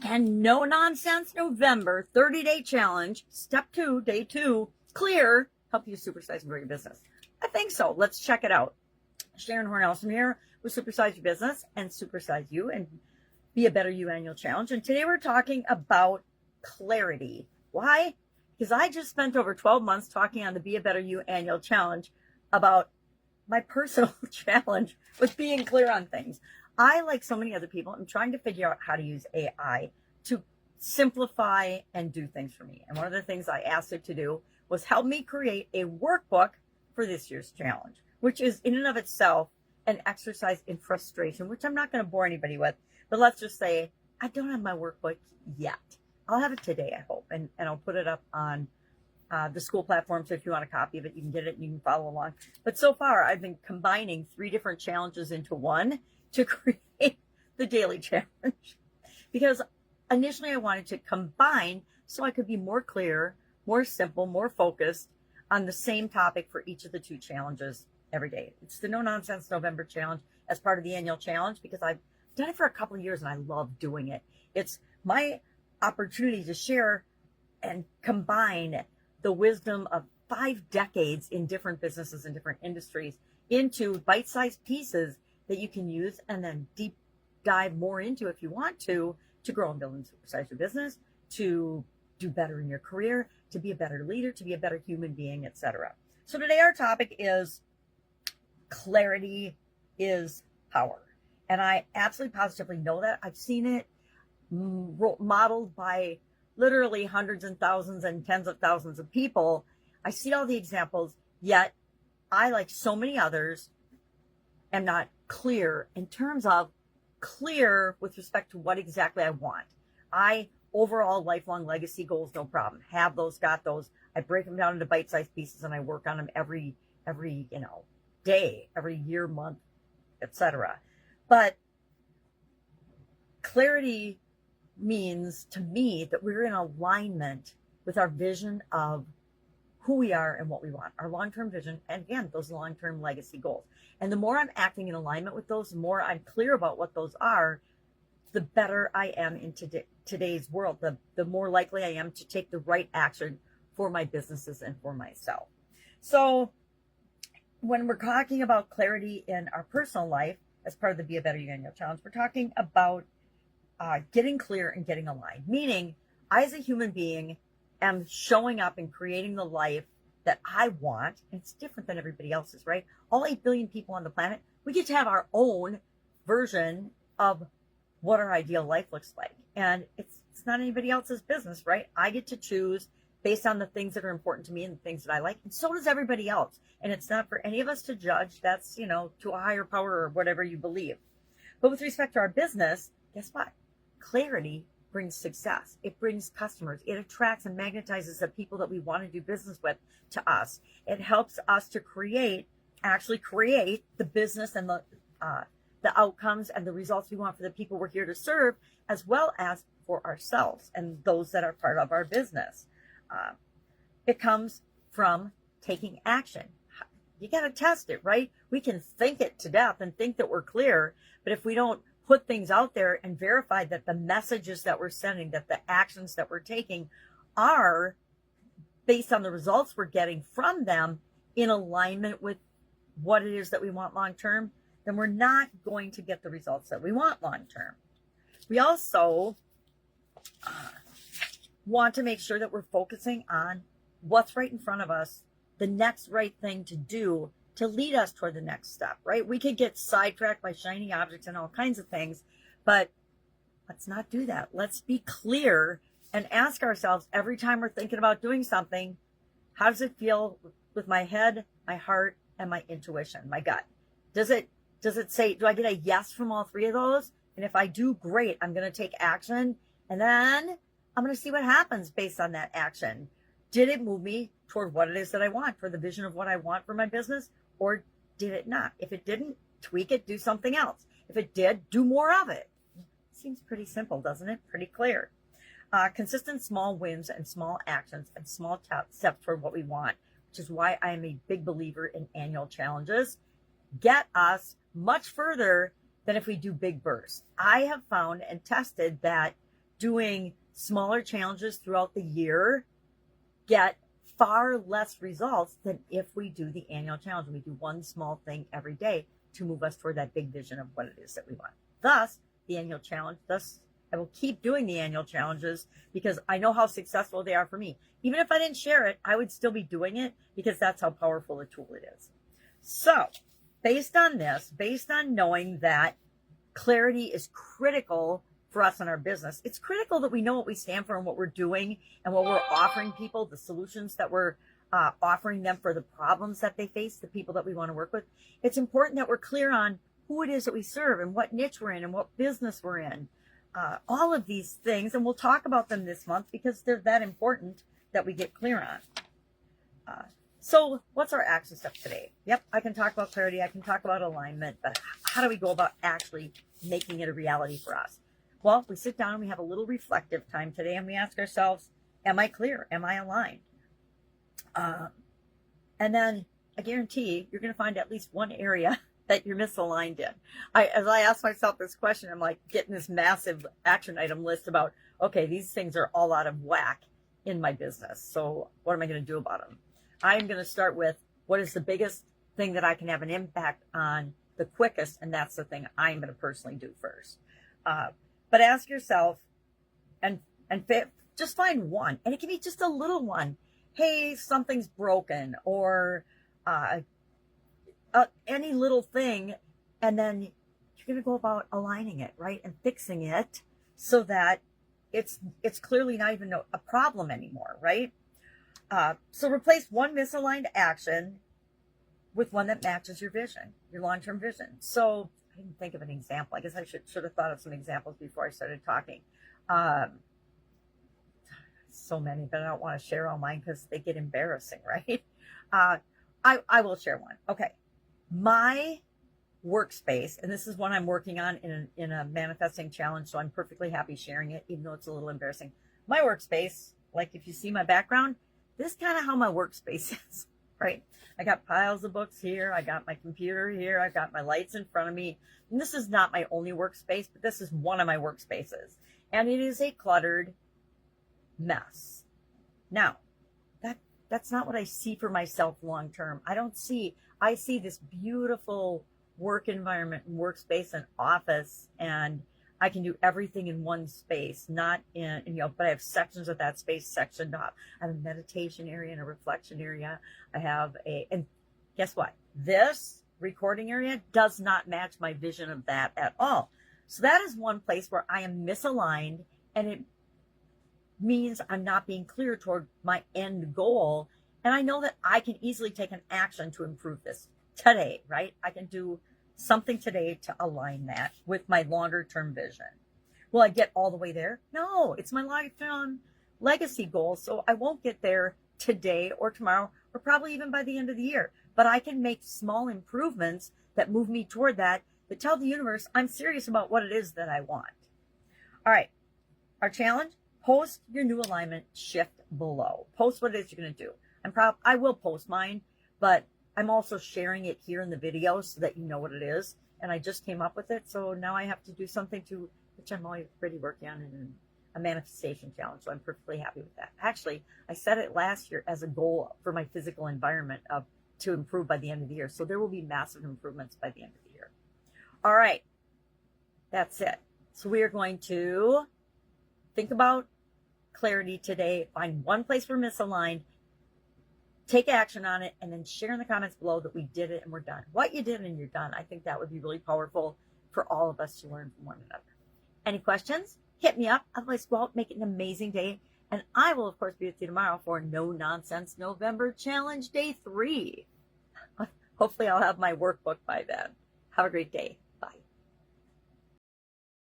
And No Nonsense November 30-day challenge, step 2, day 2, clear, help you supersize and grow your business. I think so. Let's check it out. Sharon Horne-Ellstrom here with Supersize Your Business and Supersize You and Be a Better You annual challenge. And today we're talking about clarity. Why? Because I just spent over 12 months talking on the Be a Better You annual challenge about my personal challenge with being clear on things. I, like so many other people, am trying to figure out how to use AI to simplify and do things for me. And one of the things I asked it to do was help me create a workbook for this year's challenge, which is in and of itself an exercise in frustration, which I'm not going to bore anybody with. But let's just say I don't have my workbook yet. I'll have it today, I hope, and I'll put it up on the school platform. So if you want a copy of it, you can get it and you can follow along. But so far, I've been combining 3 different challenges into one to create the daily challenge, because initially I wanted to combine so I could be more clear, more simple, more focused on the same topic for each of the 2 challenges every day. It's the No Nonsense November challenge as part of the annual challenge because I've done it for a couple of years and I love doing it. It's my opportunity to share and combine the wisdom of 5 decades in different businesses and different industries into bite-sized pieces that you can use and then deep dive more into if you want to grow and build and supersize your business, to do better in your career, to be a better leader, to be a better human being, etc. So today our topic is clarity is power. And I absolutely positively know that. I've seen it modeled by literally hundreds and thousands and tens of thousands of people. I see all the examples, yet I, like so many others, am not clear in terms of clear with respect to what exactly I want. I overall lifelong legacy goals, no problem. Have those, got those. I break them down into bite-sized pieces and I work on them every day, every year, month, etc. But clarity means to me that we're in alignment with our vision of who we are and what we want, our long-term vision, and again, those long-term legacy goals. And the more I'm acting in alignment with those, the more I'm clear about what those are, the better I am in today's world, the more likely I am to take the right action for my businesses and for myself. So when we're talking about clarity in our personal life as part of the Be a Better You annual challenge, we're talking about getting clear and getting aligned, meaning I, as a human being, am showing up and creating the life that I want. And it's different than everybody else's, right? All 8 billion people on the planet, we get to have our own version of what our ideal life looks like. And it's not anybody else's business, right? I get to choose based on the things that are important to me and the things that I like. And so does everybody else. And it's not for any of us to judge. That's, to a higher power or whatever you believe. But with respect to our business, guess what? Clarity brings success. It brings customers. It attracts and magnetizes the people that we want to do business with to us. It helps us to actually create the business and the outcomes and the results we want for the people we're here to serve, as well as for ourselves and those that are part of our business. It comes from taking action. You got to test it, right? We can think it to death and think that we're clear, but if we don't put things out there and verify that the messages that we're sending, that the actions that we're taking are based on the results we're getting from them in alignment with what it is that we want long term, then we're not going to get the results that we want long term. We also want to make sure that we're focusing on what's right in front of us, the next right thing to do to lead us toward the next step, right? We could get sidetracked by shiny objects and all kinds of things, but let's not do that. Let's be clear and ask ourselves every time we're thinking about doing something, how does it feel with my head, my heart, and my intuition, my gut? Does it say, do I get a yes from all 3 of those? And if I do, great, I'm going to take action. And then I'm going to see what happens based on that action. Did it move me toward what it is that I want, for the vision of what I want for my business? Or did it not? If it didn't, tweak it, do something else. If it did, do more of it. Seems pretty simple, doesn't it? Pretty clear. Consistent small wins and small actions and small steps toward what we want, which is why I am a big believer in annual challenges. Get us much further than if we do big bursts. I have found and tested that doing smaller challenges throughout the year get far less results than if we do the annual challenge. We do one small thing every day to move us toward that big vision of what it is that we want. Thus, the annual challenge, I will keep doing the annual challenges because I know how successful they are for me. Even if I didn't share it, I would still be doing it because that's how powerful a tool it is. So, based on this, based on knowing that clarity is critical for us in our business, it's critical that we know what we stand for and what we're doing and what we're offering people, the solutions that we're offering them for the problems that they face, the people that we want to work with. It's important that we're clear on who it is that we serve and what niche we're in and what business we're in. All of these things, and we'll talk about them this month because they're that important that we get clear on. So what's our action step today? Yep, I can talk about clarity, I can talk about alignment, but how do we go about actually making it a reality for us? Well, we sit down and we have a little reflective time today and we ask ourselves, am I clear? Am I aligned? And then I guarantee you're going to find at least one area that you're misaligned in. As I ask myself this question, I'm like getting this massive action item list about, okay, these things are all out of whack in my business. So what am I going to do about them? I'm going to start with what is the biggest thing that I can have an impact on the quickest, and that's the thing I'm going to personally do first. But ask yourself and just find one, and it can be just a little one. Hey, something's broken, or any little thing, and then you're going to go about aligning it, right, and fixing it so that it's clearly not even a problem anymore, right? So replace one misaligned action with one that matches your vision, your long-term vision. So I didn't think of an example. I guess I should have thought of some examples before I started talking. So many, but I don't want to share all mine because they get embarrassing, right? I will share one. Okay. My workspace, and this is one I'm working on in a manifesting challenge, so I'm perfectly happy sharing it, even though it's a little embarrassing. My workspace, like if you see my background, this is kind of how my workspace is, right? I got piles of books here. I got my computer here. I got my lights in front of me. And this is not my only workspace, but this is one of my workspaces. And it is a cluttered mess. Now, that's not what I see for myself long term. I see this beautiful work environment and workspace and office, and I can do everything in one space, not in, but I have sections of that space sectioned off. I have a meditation area and a reflection area. And guess what? This recording area does not match my vision of that at all. So that is one place where I am misaligned, and it means I'm not being clear toward my end goal. And I know that I can easily take an action to improve this today, right? I can do something today to align that with my longer term vision. Will I get all the way there? No, it's my lifetime legacy goal. So I won't get there today or tomorrow or probably even by the end of the year. But I can make small improvements that move me toward that tell the universe I'm serious about what it is that I want. All right, our challenge, post your new alignment shift below. Post what it is you're going to do. I will post mine, but I'm also sharing it here in the video so that you know what it is. And I just came up with it. So now I have to do something which I'm already working on in a manifestation challenge. So I'm perfectly happy with that. Actually, I set it last year as a goal for my physical environment to improve by the end of the year. So there will be massive improvements by the end of the year. All right. That's it. So we are going to think about clarity today, find one place we're misaligned, take action on it, and then share in the comments below that we did it and we're done. What you did and you're done. I think that would be really powerful for all of us to learn from one another. Any questions? Hit me up. Otherwise, go out, make it an amazing day. And I will, of course, be with you tomorrow for No Nonsense November Challenge Day 3. Hopefully, I'll have my workbook by then. Have a great day.